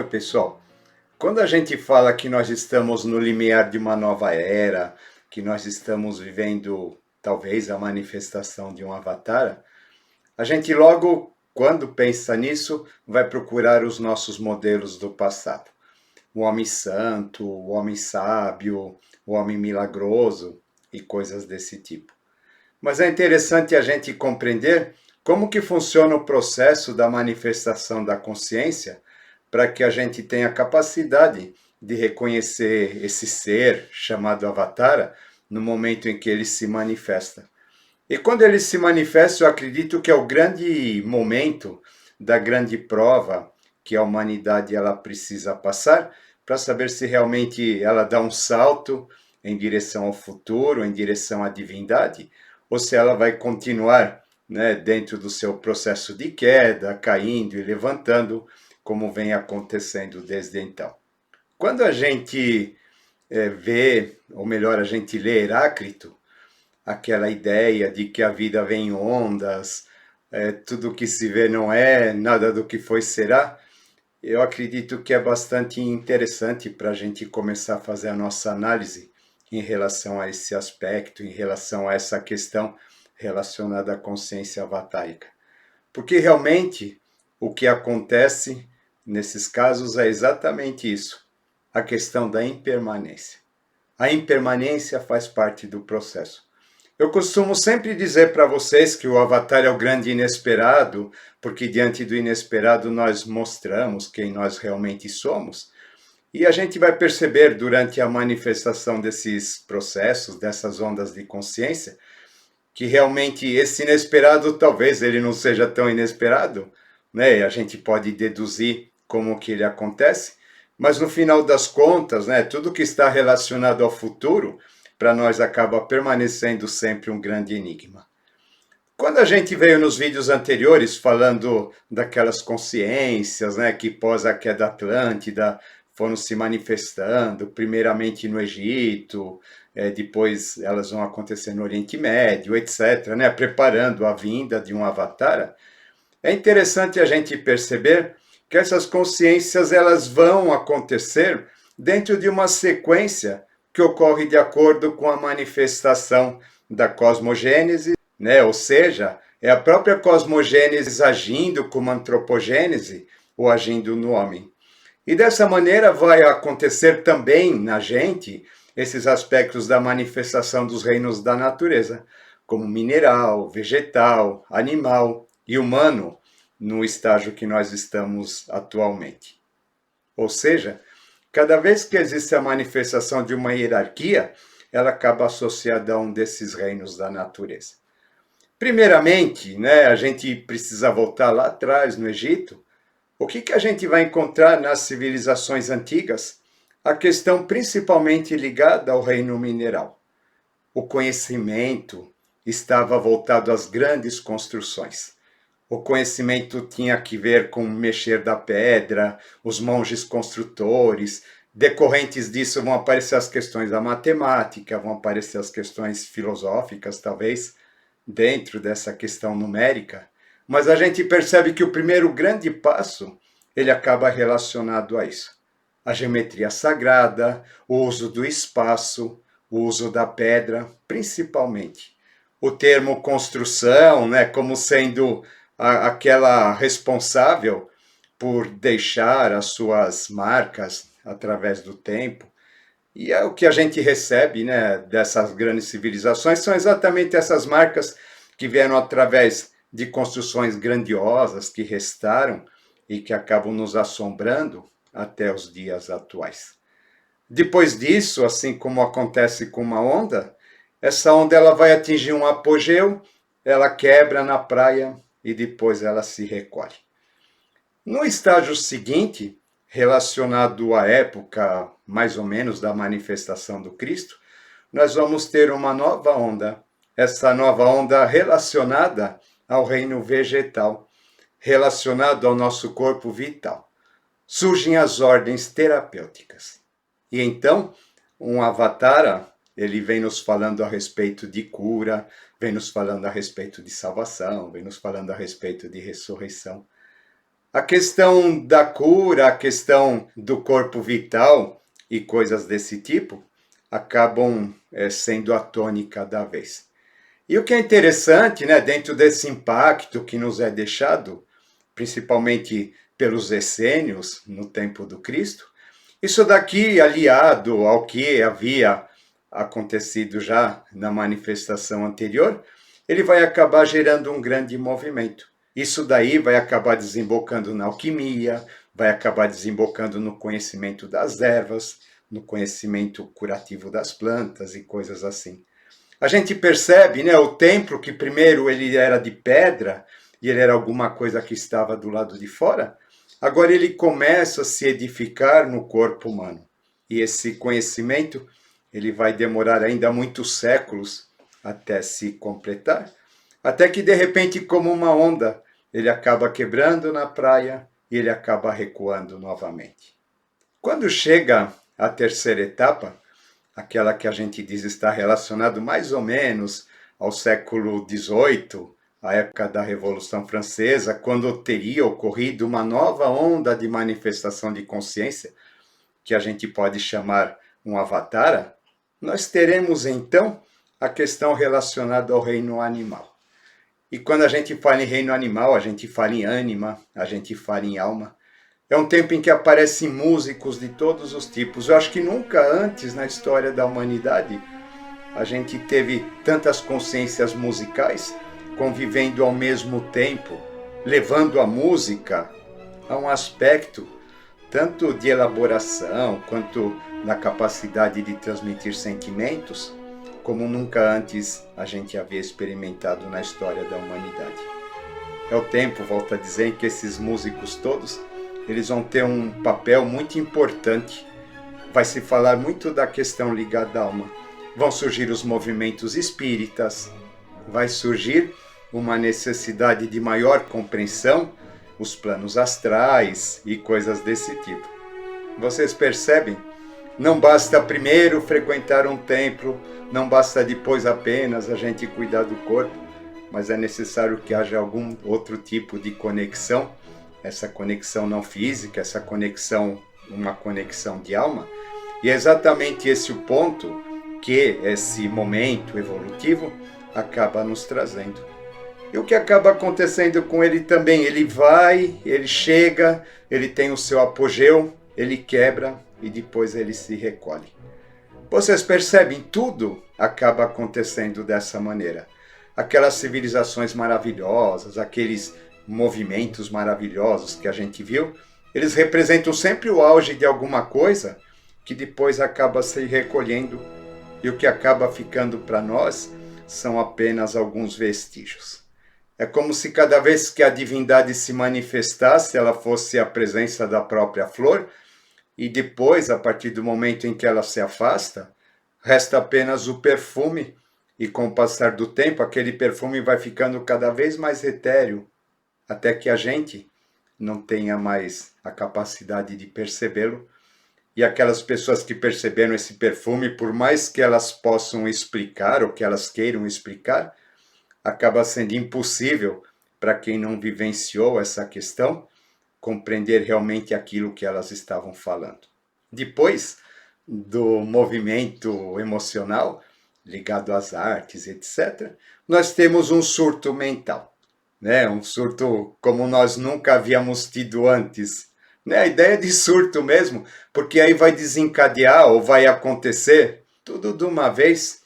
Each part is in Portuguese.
pessoal, quando a gente fala que nós estamos no limiar de uma nova era, que nós estamos vivendo talvez a manifestação de um avatar, a gente logo, quando pensa nisso, vai procurar os nossos modelos do passado. O homem santo, o homem sábio, o homem milagroso e coisas desse tipo. Mas é interessante a gente compreender como que funciona o processo da manifestação da consciência para que a gente tenha capacidade de reconhecer esse ser chamado Avatara no momento em que ele se manifesta. E quando ele se manifesta, eu acredito que é o grande momento da grande prova que a humanidade ela precisa passar para saber se realmente ela dá um salto em direção ao futuro, em direção à divindade, ou se ela vai continuar, né, dentro do seu processo de queda, caindo e levantando, como vem acontecendo desde então. Quando a gente vê, ou melhor, a gente lê Heráclito, aquela ideia de que a vida vem em ondas, tudo que se vê não é, nada do que foi será, eu acredito que é bastante interessante para a gente começar a fazer a nossa análise em relação a esse aspecto, em relação a essa questão relacionada à consciência avatárica. Porque realmente o que acontece nesses casos é exatamente isso, a questão da impermanência. A impermanência faz parte do processo. Eu costumo sempre dizer para vocês que o Avatar é o grande inesperado, porque diante do inesperado nós mostramos quem nós realmente somos. E a gente vai perceber durante a manifestação desses processos, dessas ondas de consciência, que realmente esse inesperado talvez ele não seja tão inesperado, né? A gente pode deduzir como que ele acontece, mas no final das contas, né, tudo que está relacionado ao futuro, para nós acaba permanecendo sempre um grande enigma. Quando a gente veio nos vídeos anteriores falando daquelas consciências, né, que pós a queda Atlântida foram se manifestando, primeiramente no Egito, depois elas vão acontecer no Oriente Médio, etc., né, preparando a vinda de um avatar, é interessante a gente perceber que essas consciências elas vão acontecer dentro de uma sequência que ocorre de acordo com a manifestação da cosmogênese, né? Ou seja, é a própria cosmogênese agindo como antropogênese ou agindo no homem. E dessa maneira vai acontecer também na gente esses aspectos da manifestação dos reinos da natureza, como mineral, vegetal, animal e humano, no estágio que nós estamos atualmente. Ou seja, cada vez que existe a manifestação de uma hierarquia, ela acaba associada a um desses reinos da natureza. Primeiramente, né, a gente precisa voltar lá atrás, no Egito. O que a gente vai encontrar nas civilizações antigas? A questão principalmente ligada ao reino mineral. O conhecimento estava voltado às grandes construções. O conhecimento tinha que ver com o mexer da pedra, os monges construtores. Decorrentes disso vão aparecer as questões da matemática, vão aparecer as questões filosóficas, talvez, dentro dessa questão numérica. Mas a gente percebe que o primeiro grande passo, ele acaba relacionado a isso. A geometria sagrada, o uso do espaço, o uso da pedra, principalmente. O termo construção, né, como sendo aquela responsável por deixar as suas marcas através do tempo. E é o que a gente recebe, né, dessas grandes civilizações, são exatamente essas marcas que vieram através de construções grandiosas que restaram e que acabam nos assombrando até os dias atuais. Depois disso, assim como acontece com uma onda, essa onda ela vai atingir um apogeu, ela quebra na praia e depois ela se recolhe. No estágio seguinte, relacionado à época mais ou menos da manifestação do Cristo, nós vamos ter uma nova onda, essa nova onda relacionada ao reino vegetal, relacionado ao nosso corpo vital. Surgem as ordens terapêuticas. E então, um avatara, ele vem nos falando a respeito de cura, vem nos falando a respeito de salvação, vem nos falando a respeito de ressurreição. A questão da cura, a questão do corpo vital e coisas desse tipo acabam sendo a tônica da vez. E o que é interessante, né, dentro desse impacto que nos é deixado, principalmente pelos essênios no tempo do Cristo, isso daqui, aliado ao que havia acontecido já na manifestação anterior, ele vai acabar gerando um grande movimento. Isso daí vai acabar desembocando na alquimia, vai acabar desembocando no conhecimento das ervas, no conhecimento curativo das plantas e coisas assim. A gente percebe, né, o templo que primeiro ele era de pedra e ele era alguma coisa que estava do lado de fora, agora ele começa a se edificar no corpo humano. E esse conhecimento ele vai demorar ainda muitos séculos até se completar, até que de repente, como uma onda, ele acaba quebrando na praia e ele acaba recuando novamente. Quando chega a terceira etapa, aquela que a gente diz estar relacionado mais ou menos ao século XVIII, a época da Revolução Francesa, quando teria ocorrido uma nova onda de manifestação de consciência, que a gente pode chamar um avatara, nós teremos então a questão relacionada ao reino animal. E quando a gente fala em reino animal, a gente fala em ânima, a gente fala em alma. É um tempo em que aparecem músicos de todos os tipos. Eu acho que nunca antes na história da humanidade a gente teve tantas consciências musicais convivendo ao mesmo tempo, levando a música a um aspecto tanto de elaboração quanto na capacidade de transmitir sentimentos, como nunca antes a gente havia experimentado na história da humanidade. É o tempo, volto a dizer, em que esses músicos todos eles vão ter um papel muito importante. Vai se falar muito da questão ligada à alma. Vão surgir os movimentos espíritas, vai surgir uma necessidade de maior compreensão, os planos astrais e coisas desse tipo. Vocês percebem? Não basta primeiro frequentar um templo, não basta depois apenas a gente cuidar do corpo, mas é necessário que haja algum outro tipo de conexão, essa conexão não física, essa conexão, uma conexão de alma, e é exatamente esse o ponto que esse momento evolutivo acaba nos trazendo. E o que acaba acontecendo com ele também? Ele vai, ele chega, ele tem o seu apogeu, ele quebra e depois ele se recolhe. Vocês percebem? Tudo acaba acontecendo dessa maneira. Aquelas civilizações maravilhosas, aqueles movimentos maravilhosos que a gente viu, eles representam sempre o auge de alguma coisa que depois acaba se recolhendo, e o que acaba ficando para nós são apenas alguns vestígios. É como se cada vez que a divindade se manifestasse, ela fosse a presença da própria flor, e depois, a partir do momento em que ela se afasta, resta apenas o perfume, e com o passar do tempo, aquele perfume vai ficando cada vez mais etéreo, até que a gente não tenha mais a capacidade de percebê-lo, e aquelas pessoas que perceberam esse perfume, por mais que elas possam explicar, ou que elas queiram explicar, acaba sendo impossível para quem não vivenciou essa questão compreender realmente aquilo que elas estavam falando. Depois do movimento emocional ligado às artes, etc., nós temos um surto mental, né? Um surto como nós nunca havíamos tido antes. Né? A ideia de surto mesmo, porque aí vai desencadear ou vai acontecer tudo de uma vez,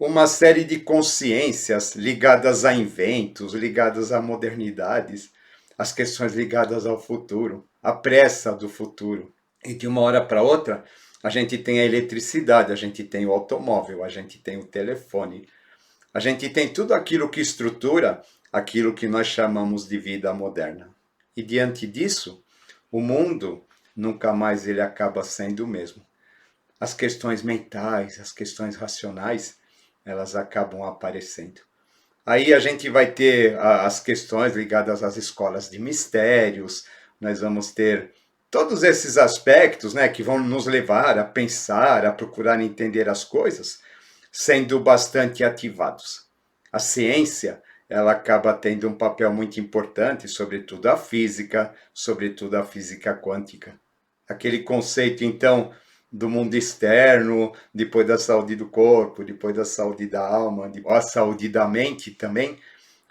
uma série de consciências ligadas a inventos, ligadas a modernidades, as questões ligadas ao futuro, a pressa do futuro. E de uma hora para outra, a gente tem a eletricidade, a gente tem o automóvel, a gente tem o telefone, a gente tem tudo aquilo que estrutura aquilo que nós chamamos de vida moderna. E diante disso, o mundo nunca mais ele acaba sendo o mesmo. As questões mentais, as questões racionais, elas acabam aparecendo. Aí a gente vai ter as questões ligadas às escolas de mistérios, nós vamos ter todos esses aspectos, né, que vão nos levar a pensar, a procurar entender as coisas, sendo bastante ativados. A ciência, ela acaba tendo um papel muito importante, sobretudo a física quântica. Aquele conceito, então, do mundo externo, depois da saúde do corpo, depois da saúde da alma, a saúde da mente também,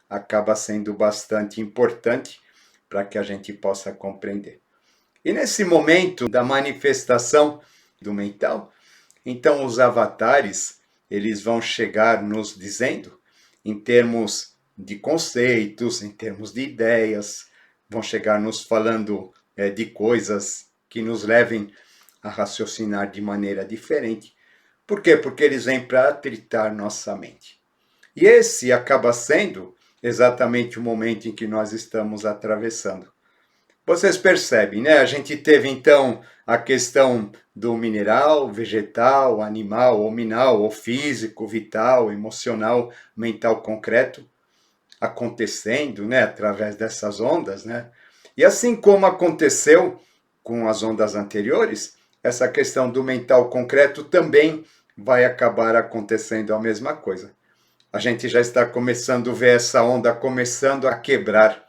acaba sendo bastante importante para que a gente possa compreender. E nesse momento da manifestação do mental, então os avatares, eles vão chegar nos dizendo, em termos de conceitos, em termos de ideias, vão chegar nos falando de coisas que nos levem a raciocinar de maneira diferente. Por quê? Porque eles vêm para atritar nossa mente. E esse acaba sendo exatamente o momento em que nós estamos atravessando. Vocês percebem, né? A gente teve então a questão do mineral, vegetal, animal, ou minal, ou físico, vital, emocional, mental, concreto, acontecendo, né? Através dessas ondas, né? E assim como aconteceu com as ondas anteriores, essa questão do mental concreto também vai acabar acontecendo a mesma coisa. A gente já está começando a ver essa onda começando a quebrar.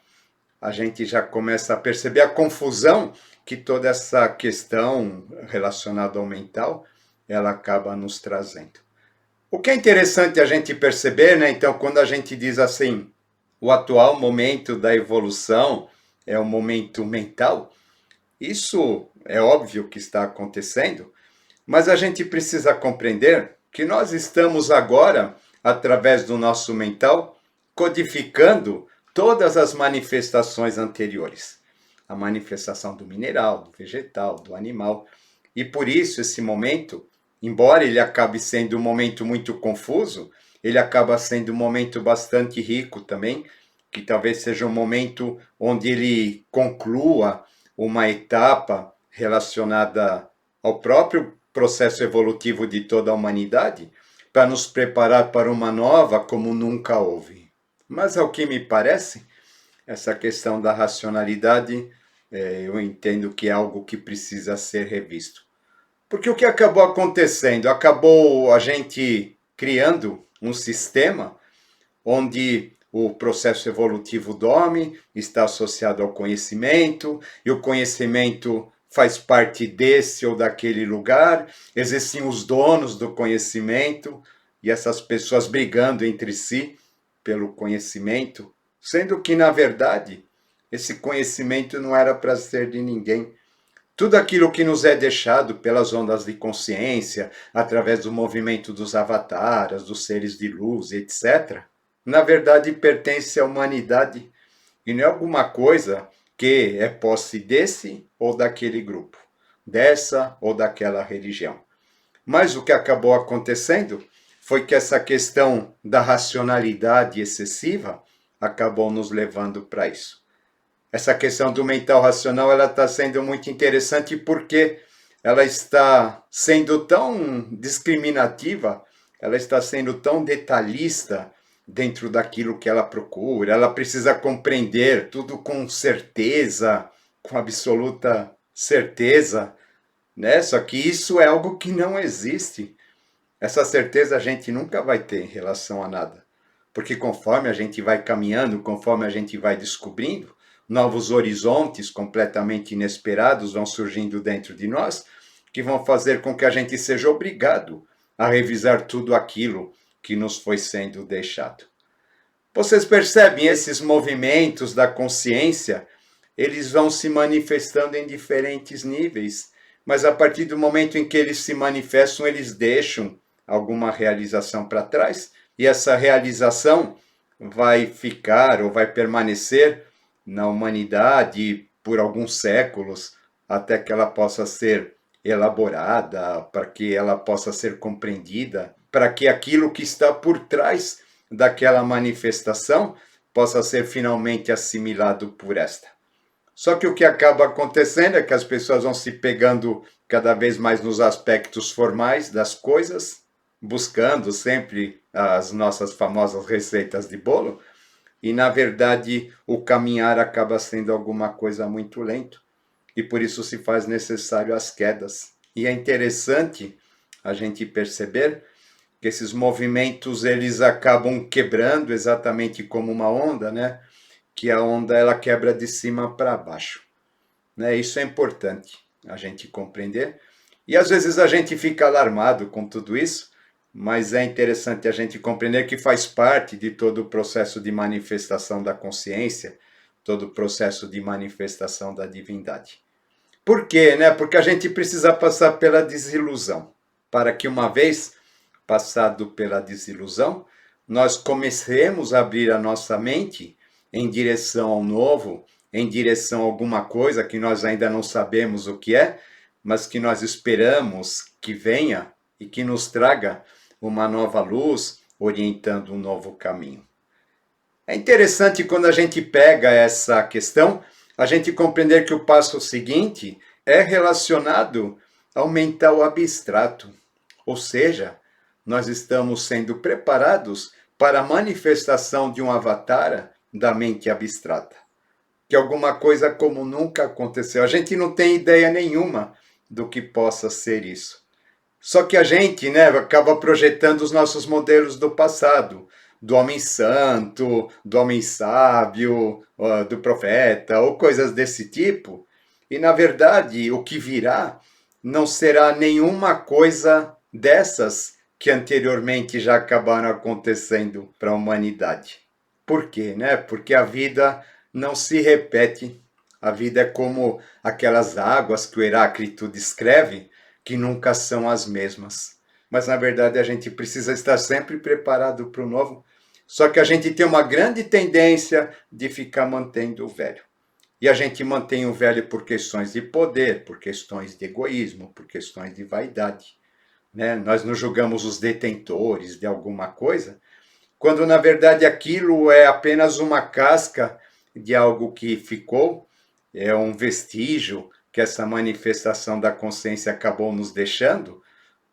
A gente já começa a perceber a confusão que toda essa questão relacionada ao mental, ela acaba nos trazendo. O que é interessante a gente perceber, né? Então, quando a gente diz assim, o atual momento da evolução é o momento mental, isso é óbvio que está acontecendo, mas a gente precisa compreender que nós estamos agora, através do nosso mental, codificando todas as manifestações anteriores. A manifestação do mineral, do vegetal, do animal. E por isso esse momento, embora ele acabe sendo um momento muito confuso, ele acaba sendo um momento bastante rico também, que talvez seja um momento onde ele conclua uma etapa relacionada ao próprio processo evolutivo de toda a humanidade, para nos preparar para uma nova como nunca houve. Mas, ao que me parece, essa questão da racionalidade, eu entendo que é algo que precisa ser revisto. Porque o que acabou acontecendo? Acabou a gente criando um sistema onde o processo evolutivo dorme, está associado ao conhecimento, e o conhecimento faz parte desse ou daquele lugar, existem os donos do conhecimento, e essas pessoas brigando entre si pelo conhecimento, sendo que, na verdade, esse conhecimento não era para ser de ninguém. Tudo aquilo que nos é deixado pelas ondas de consciência, através do movimento dos avataras, dos seres de luz, etc., na verdade pertence à humanidade e não é alguma coisa que é posse desse ou daquele grupo, dessa ou daquela religião. Mas o que acabou acontecendo foi que essa questão da racionalidade excessiva acabou nos levando para isso. Essa questão do mental racional, ela está sendo muito interessante porque ela está sendo tão discriminativa, ela está sendo tão detalhista dentro daquilo que ela procura, ela precisa compreender tudo com certeza, com absoluta certeza, né? Só que isso é algo que não existe. Essa certeza a gente nunca vai ter em relação a nada. Porque conforme a gente vai caminhando, conforme a gente vai descobrindo, novos horizontes completamente inesperados vão surgindo dentro de nós, que vão fazer com que a gente seja obrigado a revisar tudo aquilo que nos foi sendo deixado. Vocês percebem esses movimentos da consciência? Eles vão se manifestando em diferentes níveis, mas a partir do momento em que eles se manifestam, eles deixam alguma realização para trás, e essa realização vai ficar ou vai permanecer na humanidade por alguns séculos, até que ela possa ser elaborada, para que ela possa ser compreendida, para que aquilo que está por trás daquela manifestação possa ser finalmente assimilado por esta. Só que o que acaba acontecendo é que as pessoas vão se pegando cada vez mais nos aspectos formais das coisas, buscando sempre as nossas famosas receitas de bolo, e na verdade o caminhar acaba sendo alguma coisa muito lento, e por isso se faz necessário as quedas. E é interessante a gente perceber que esses movimentos eles acabam quebrando exatamente como uma onda, né? Que a onda ela quebra de cima para baixo, né? Isso é importante a gente compreender. E às vezes a gente fica alarmado com tudo isso, mas é interessante a gente compreender que faz parte de todo o processo de manifestação da consciência, todo o processo de manifestação da divindade. Por quê, né? Porque a gente precisa passar pela desilusão, para que uma vez passado pela desilusão, nós comecemos a abrir a nossa mente em direção ao novo, em direção a alguma coisa que nós ainda não sabemos o que é, mas que nós esperamos que venha e que nos traga uma nova luz, orientando um novo caminho. É interessante quando a gente pega essa questão, a gente compreender que o passo seguinte é relacionado ao mental abstrato, ou seja, nós estamos sendo preparados para a manifestação de um avatar da mente abstrata. Que alguma coisa como nunca aconteceu. A gente não tem ideia nenhuma do que possa ser isso. Só que a gente, né, acaba projetando os nossos modelos do passado, do homem santo, do homem sábio, do profeta, ou coisas desse tipo. E, na verdade, o que virá não será nenhuma coisa dessas que anteriormente já acabaram acontecendo para a humanidade. Por quê? Né? Porque a vida não se repete. A vida é como aquelas águas que o Heráclito descreve, que nunca são as mesmas. Mas, na verdade, a gente precisa estar sempre preparado para o novo. Só que a gente tem uma grande tendência de ficar mantendo o velho. E a gente mantém o velho por questões de poder, por questões de egoísmo, por questões de vaidade. Né? Nós nos julgamos os detentores de alguma coisa, quando na verdade aquilo é apenas uma casca de algo que ficou, é um vestígio que essa manifestação da consciência acabou nos deixando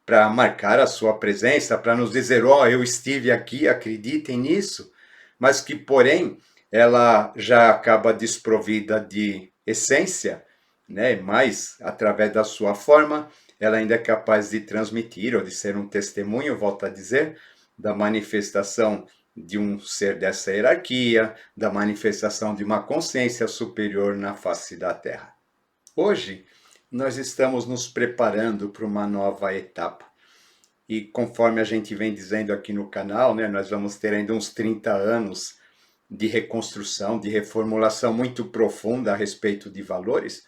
para marcar a sua presença, para nos dizer, eu estive aqui, acreditem nisso, mas que, porém, ela já acaba desprovida de essência, né? Mas, através da sua forma, ela ainda é capaz de transmitir ou de ser um testemunho, volto a dizer, da manifestação de um ser dessa hierarquia, da manifestação de uma consciência superior na face da Terra. Hoje, nós estamos nos preparando para uma nova etapa. E conforme a gente vem dizendo aqui no canal, né, nós vamos ter ainda uns 30 anos de reconstrução, de reformulação muito profunda a respeito de valores,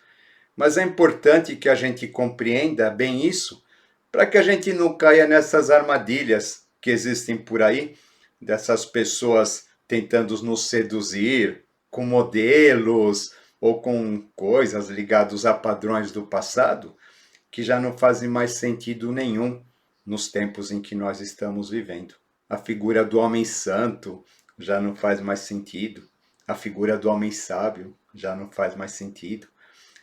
mas é importante que a gente compreenda bem isso, para que a gente não caia nessas armadilhas que existem por aí, dessas pessoas tentando nos seduzir com modelos ou com coisas ligadas a padrões do passado, que já não fazem mais sentido nenhum nos tempos em que nós estamos vivendo. A figura do homem santo já não faz mais sentido. A figura do homem sábio já não faz mais sentido.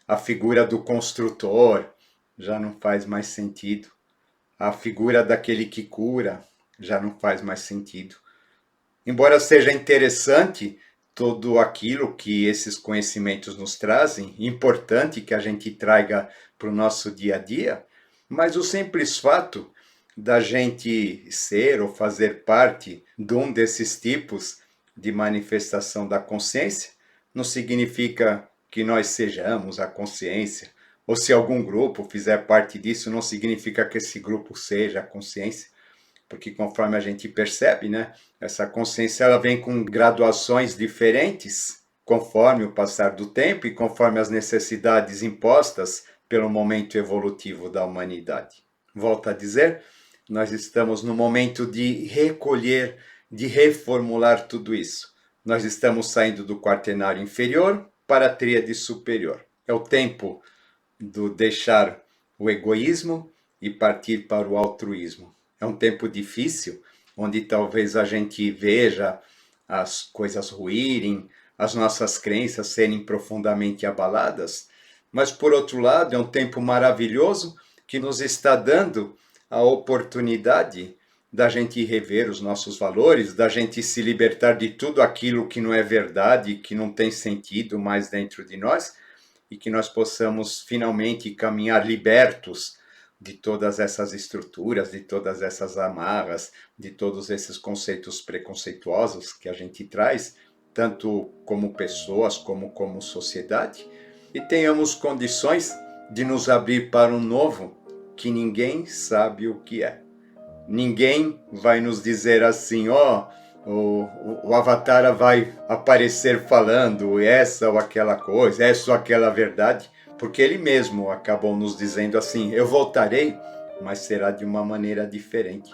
A figura do construtor já não faz mais sentido. A figura daquele que cura já não faz mais sentido. Embora seja interessante tudo aquilo que esses conhecimentos nos trazem, importante que a gente traga para o nosso dia a dia, mas o simples fato da gente ser ou fazer parte de um desses tipos de manifestação da consciência não significa que nós sejamos a consciência, ou se algum grupo fizer parte disso, não significa que esse grupo seja a consciência, porque conforme a gente percebe, né, essa consciência ela vem com graduações diferentes, conforme o passar do tempo e conforme as necessidades impostas pelo momento evolutivo da humanidade. Volto a dizer, nós estamos no momento de recolher, de reformular tudo isso. Nós estamos saindo do quaternário inferior para a tríade superior. É o tempo do deixar o egoísmo e partir para o altruísmo. É um tempo difícil, onde talvez a gente veja as coisas ruírem, as nossas crenças serem profundamente abaladas, mas por outro lado é um tempo maravilhoso que nos está dando a oportunidade da gente rever os nossos valores, da gente se libertar de tudo aquilo que não é verdade, que não tem sentido mais dentro de nós, e que nós possamos finalmente caminhar libertos de todas essas estruturas, de todas essas amarras, de todos esses conceitos preconceituosos que a gente traz, tanto como pessoas como sociedade, e tenhamos condições de nos abrir para um novo que ninguém sabe o que é. Ninguém vai nos dizer assim, ó, o Avatar vai aparecer falando essa ou aquela coisa, essa ou aquela verdade, porque ele mesmo acabou nos dizendo assim, eu voltarei, mas será de uma maneira diferente.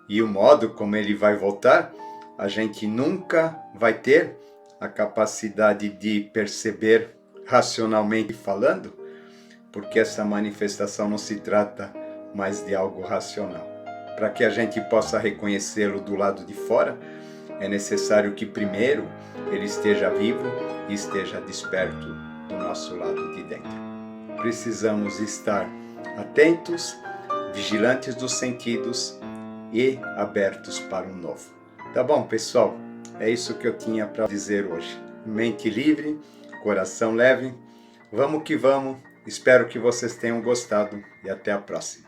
E o modo como ele vai voltar, a gente nunca vai ter a capacidade de perceber racionalmente falando, porque essa manifestação não se trata mais de algo racional. Para que a gente possa reconhecê-lo do lado de fora, é necessário que primeiro ele esteja vivo e esteja desperto do nosso lado de dentro. Precisamos estar atentos, vigilantes dos sentidos e abertos para o novo. Tá bom, pessoal? É isso que eu tinha para dizer hoje. Mente livre, coração leve. Vamos que vamos. Espero que vocês tenham gostado e até a próxima.